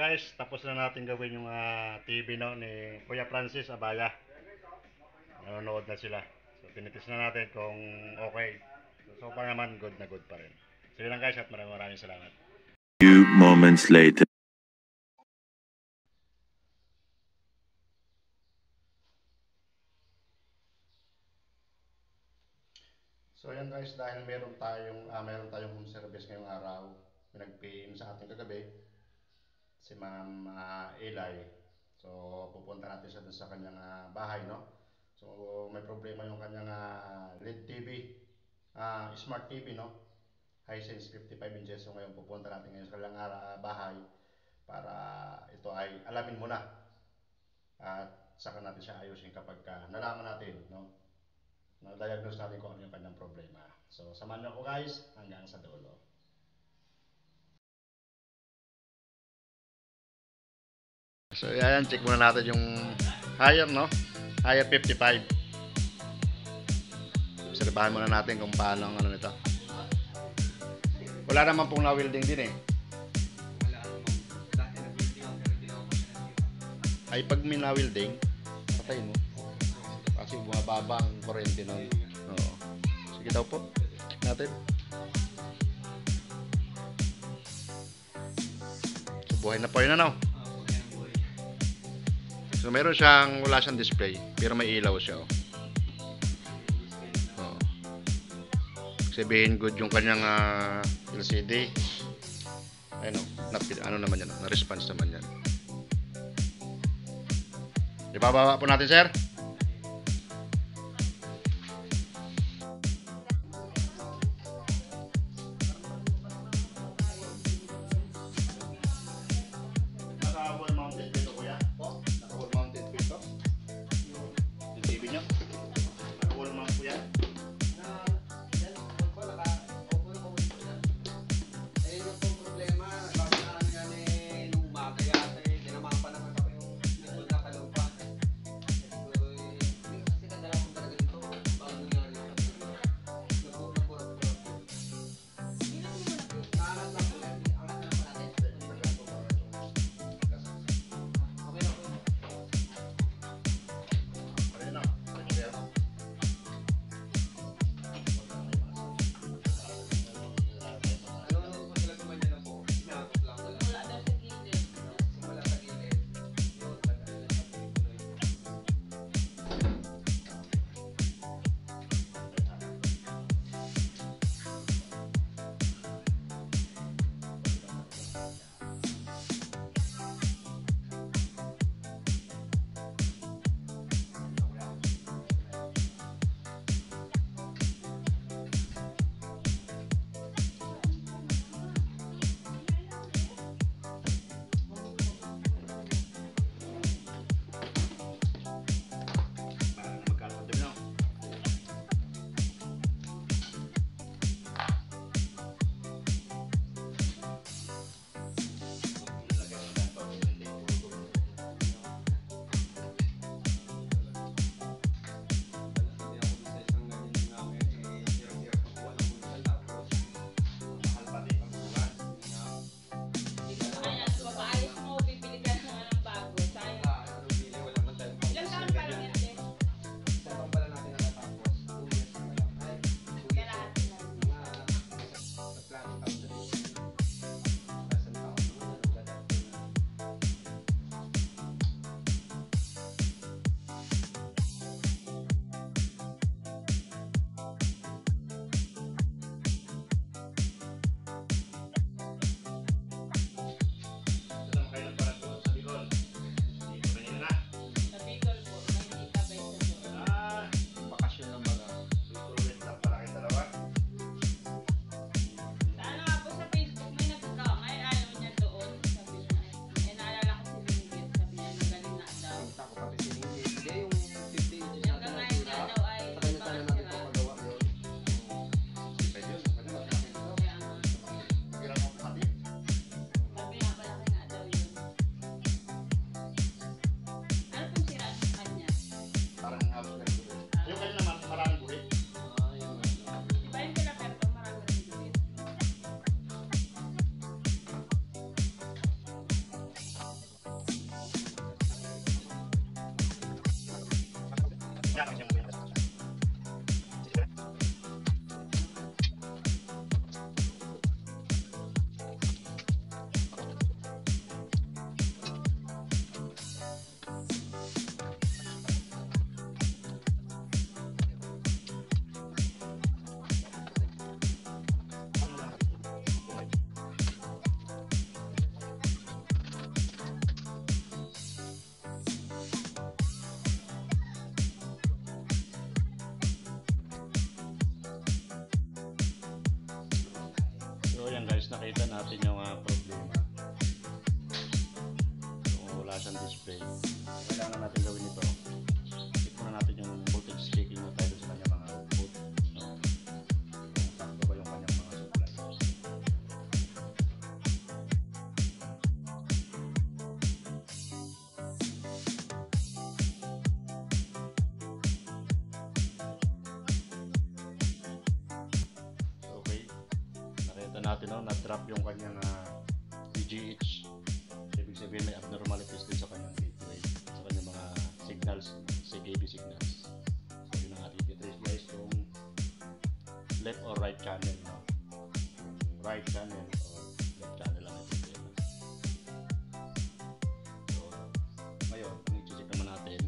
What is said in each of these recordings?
guys, tapos na natin gawin yung TV no, ni Kuya Francis Abaya. Nanonood na sila. So, tinitis na natin kung okay. So far naman, good na good pa rin. Sige lang guys, at maraming salamat. Few moments later. So yan guys, dahil meron tayong home service ngayong araw, pinag-PM sa ating kagabi, si Ma'am Eli. So pupunta natin siya dun sa kanyang bahay, no? So may problema yung kanyang LED TV, Smart TV, no? Hisense 55 inches. So ngayon pupunta natin ngayon sa kanyang bahay para ito ay alamin muna at saka natin siya ayusin kapag nalaman natin, no? Na-diagnose natin kung ano yung kanyang problema. So samahan niyo ako guys hanggang sa dulo. So yan, check muna natin yung higher, no? Higher 55. Obserbahan muna natin kung paano ang ano nito. Wala naman pong na-welding din eh. Ay pag may na-welding, patay mo. Kasi bumababa ang kuryente nun. Oo. Sige daw po. Check natin. So buhay na po yun ano. So meron siyang, wala siyang display, pero may ilaw siya. Oh. Sabihin good yung kanyang LCD. Ayun oh, ano naman yan, na-response naman yan. Ibababa po natin sir. Naka-wall mounted dito kuya? Po? Naka-wall mounted dito? Yung TV nyo? Naka-wall mount po yan? So yan guys, nakita natin yung problema. So, wala siyang display. Kailangan natin gawin ito. Check muna natin yung voltage checking na tayo sa kanyang mga output. No? Kung sakto ba yung kanyang mga supply. Okay. Nakita natin na-drop yung kanyang VGH. Ibig sabihin may abnormalities din sa kanyang gateway, sa kanyang mga signals, CKB signals. So yun ang ating titrace guys, kung left or right channel, no? Right channel or left channel ang problema. So ngayon, ang i-check naman natin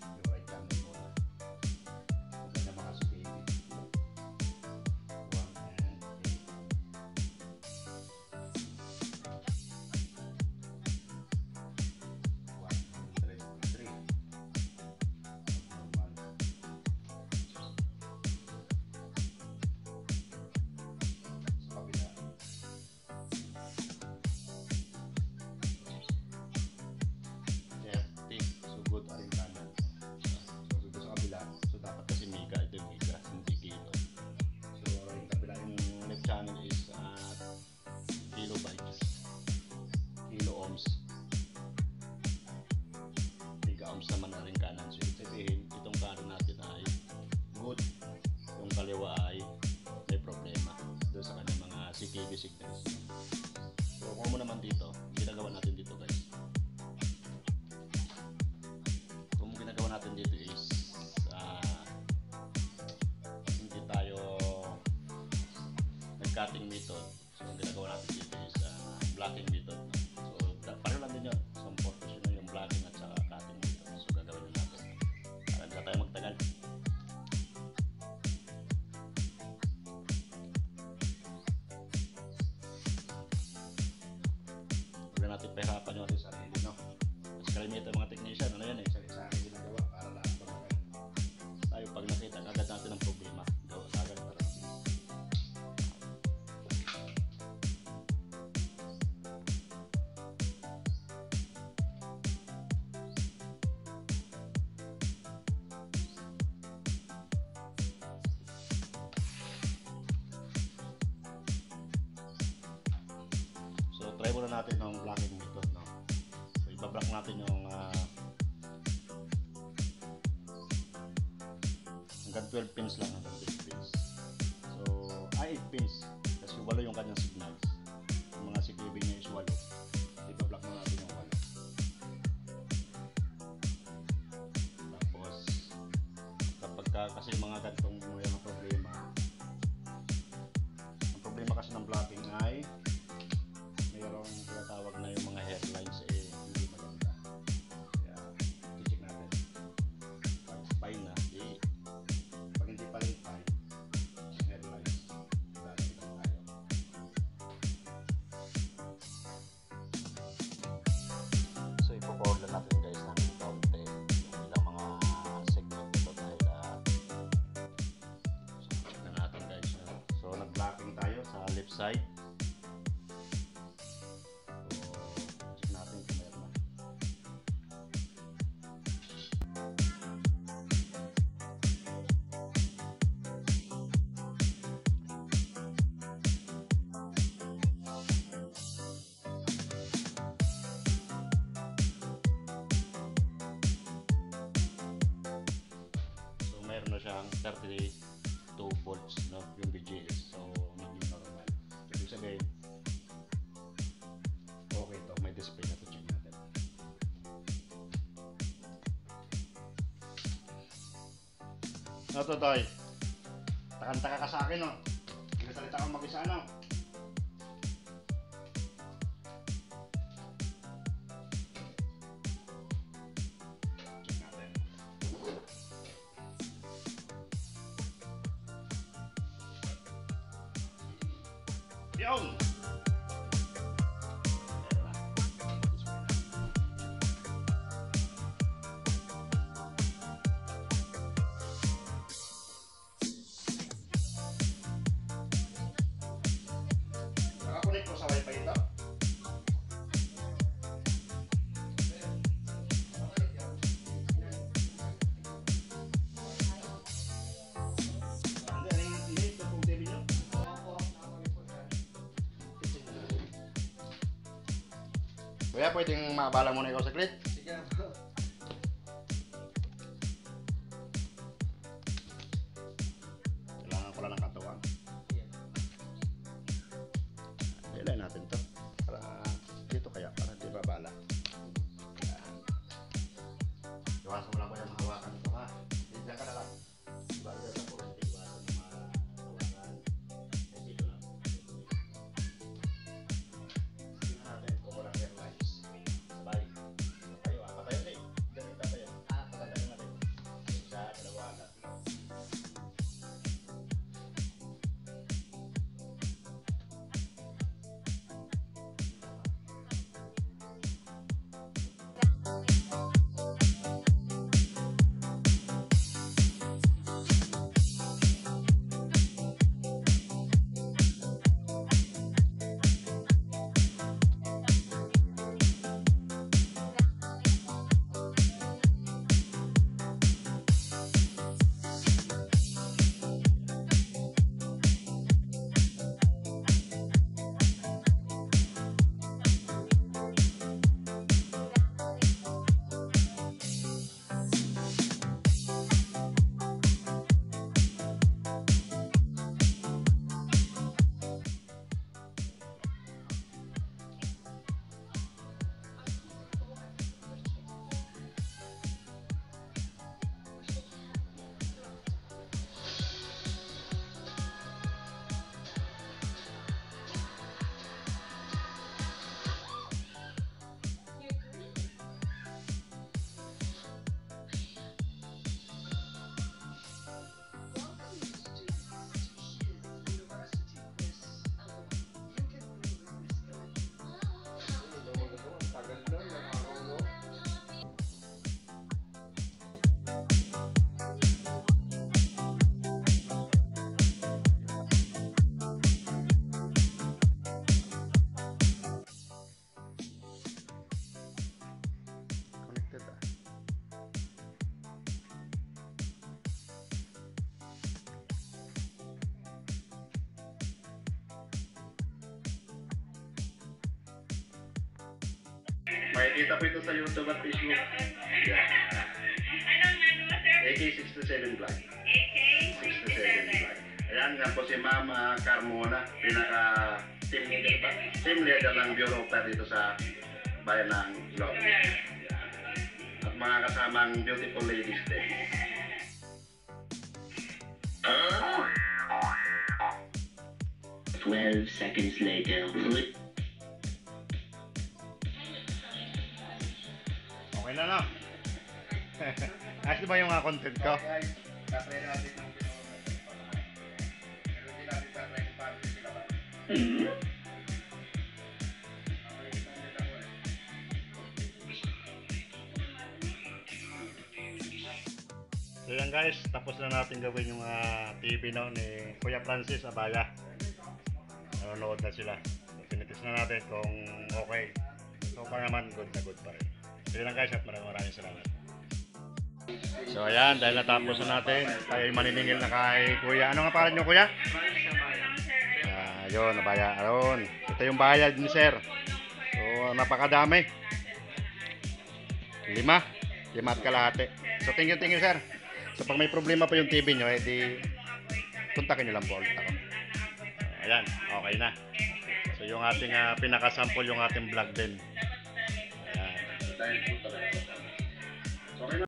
yung right channel muna. Sa kanyang mga CKB 1 and 103 abnormal. Sa kabila FT, sugod aring kanan. So dito sa kabila, so dapat kasi mega, ito yung mega, hindi kilo. So yung kabila, yung left channel is kilobytes, kilo ohms. Mega ohms naman na rin kanan. So ibig sabihin, itong kanan natin ay good, yung kaliwa ay may problema doon sa kanyang mga CKB signals. So kung mo naman dito, ginagawa natin dito guys. Kung ginagawa natin dito is hindi tayo nag-cutting method. So ang ginagawa natin dito is blocking method. So pareho lang din yun. Some purpose yun yung blocking at saka cutting method. So gagawin din natin. Para hindi tayo magtagal. Huwag natin pahirapan yung ating sarili, no? Mas kalimitan mga technician, ano yan eh, sari-sari ginagawa para lahat pamagay. Tayo pag nakita agad natin ang problema, gawa agad para so try muna natin ng blocking method, no? So ibablock natin yung hanggang 12 pins lang, hanggang 12 pins. So 8 pins kasi walo yung kanyang signals. Yung mga CKB niya is walo. Ibablock muna natin yung walo. Tapos kapag kasi mga gantong mga problema, ang problema kasi ng blocking ay mayroong tinatawag na yung mga headlines hindi maganda. Kaya i-check natin. Pag fine na, pag hindi pa rin fine, headlines, dahil lang tayo. So ipo-forward lang natin guys ng kaunti yung ilang mga segment ito dahil so check na natin guys. So nag-blocking tayo sa left side. Meron na siyang 32 volts, no, yung BGS. So naging normal. So ibig sabihin okay to, may display na to. Check natin. No, Totoy. Takanta ka sa akin, no? Nagsalita akong mag-isa, no? Check natin. Yun! Nakakunik ko sa wifi ito. Hindi, ito pong TV nyo. Kuya, pwedeng maabala muna ikaw saglit? Sige. Kailangan ko lang ng katuwang. Ilay natin to. Para dito kaya, para di babala. Yan. Iwasan mo lang ko yung mahawakan ito, ha? Diyan ka na lang. Bago sa kurente, iwasan mo mahawakan. Dito lang. Tingnan natin kung walang airlines. Sabay. Patayo, ha? Patayo, eh. Ganit tayo. Patayo natin. Isa, dalawa, tatlo. Connected, ah. Makikita po ito sa YouTube at Facebook. Yeah. AK67 Vlog. AK67 Vlog. Ayan nga po si Mama Carmona, pinaka team leader ba? Team leader ng Bureau of Fire dito sa bayan ng Log. At mga kasamang beautiful ladies din. 12 seconds later. Okay na, no? Ayos ba yung content ko? Guys, tatry natin yung pero hindi natin tatry kung paano yung sila. So yan guys, tapos na natin gawin yung TV no, ni Kuya Francis Abaya. Nanonood na sila. Pinitis na natin kung okay. So far naman, good na good pa rin. So yun lang guys, at maraming salamat. So ayan, dahil natapos na natin, tayo maniningil na kay Kuya. Ano nga pangalan nyo, Kuya? Yun, Abaya. Aron. Ito yung bayad ni Sir. So napakadami. 5 at kalahati. So thank you Sir. So pag may problema po yung TV nyo, edi kontakin nyo lang po ulit ako. Ayan, okay na. So yung ating pinakasample yung ating vlog din. Ayan.